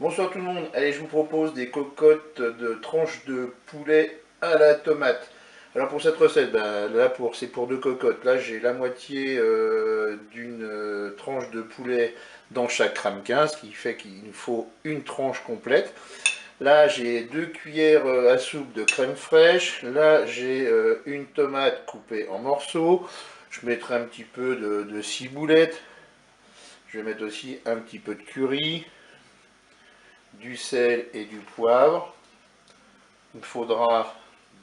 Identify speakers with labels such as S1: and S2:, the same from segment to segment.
S1: Bonsoir tout le monde, allez je vous propose des cocottes de tranches de poulet à la tomate. Alors pour cette recette, là c'est pour deux cocottes, là j'ai la moitié d'une tranche de poulet dans chaque ramequin, ce qui fait qu'il nous faut une tranche complète. Là j'ai 2 cuillères à soupe de crème fraîche, là j'ai une tomate coupée en morceaux, je mettrai un petit peu de ciboulette, je vais mettre aussi un petit peu de curry, du sel et du poivre. Il me faudra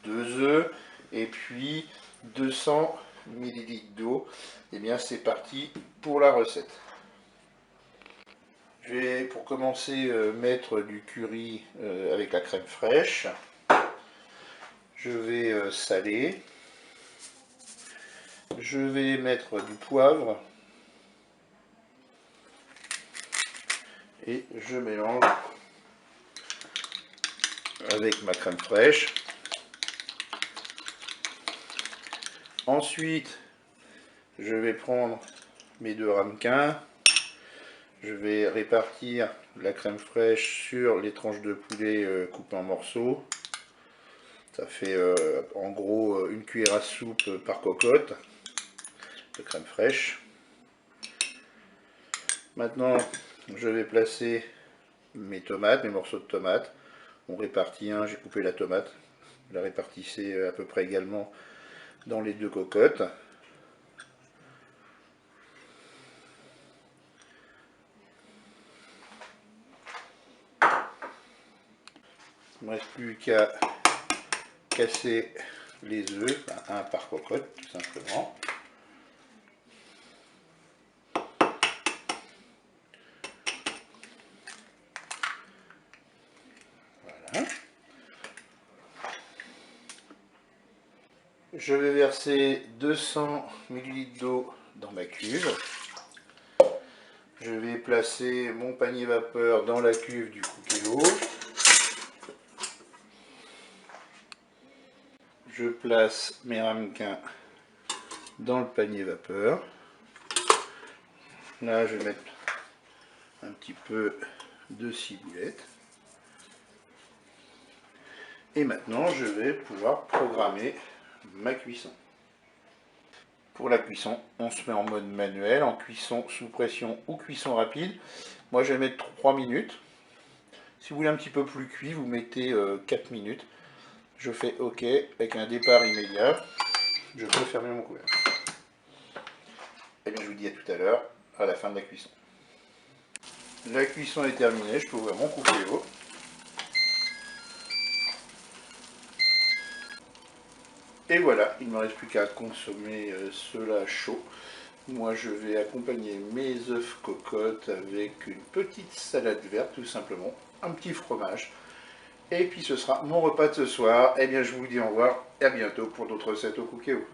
S1: 2 œufs et puis 200 ml d'eau. Et bien c'est parti pour la recette. Je vais pour commencer mettre du curry avec la crème fraîche. Je vais saler. Je vais mettre du poivre. Et je mélange avec ma crème fraîche. Ensuite, je vais prendre mes 2 ramequins. Je vais répartir la crème fraîche sur les tranches de poulet coupées en morceaux. Ça fait en gros une cuillère à soupe par cocotte de crème fraîche. Maintenant, je vais placer mes tomates, mes morceaux de tomates. On répartit un, j'ai coupé la tomate. Vous la répartissez à peu près également dans les 2 cocottes. Il ne me reste plus qu'à casser les œufs, un par cocotte tout simplement. Voilà. Je vais verser 200 ml d'eau dans ma cuve. Je vais placer mon panier vapeur dans la cuve du Cookéo. Je place mes ramequins dans le panier vapeur. Là, je vais mettre un petit peu de ciboulette. Et maintenant, je vais pouvoir programmer ma cuisson. Pour la cuisson, on se met en mode manuel, en cuisson sous pression ou cuisson rapide. Moi, je vais mettre 3 minutes. Si vous voulez un petit peu plus cuit, vous mettez 4 minutes. Je fais OK avec un départ immédiat. Je peux fermer mon couvercle. Et bien, je vous dis à tout à l'heure, à la fin de la cuisson. La cuisson est terminée, je peux ouvrir mon Cookéo. Et voilà, il ne me reste plus qu'à consommer cela chaud. Moi, je vais accompagner mes œufs cocottes avec une petite salade verte, tout simplement, un petit fromage. Et puis ce sera mon repas de ce soir. Et bien, je vous dis au revoir et à bientôt pour d'autres recettes au Cookéo.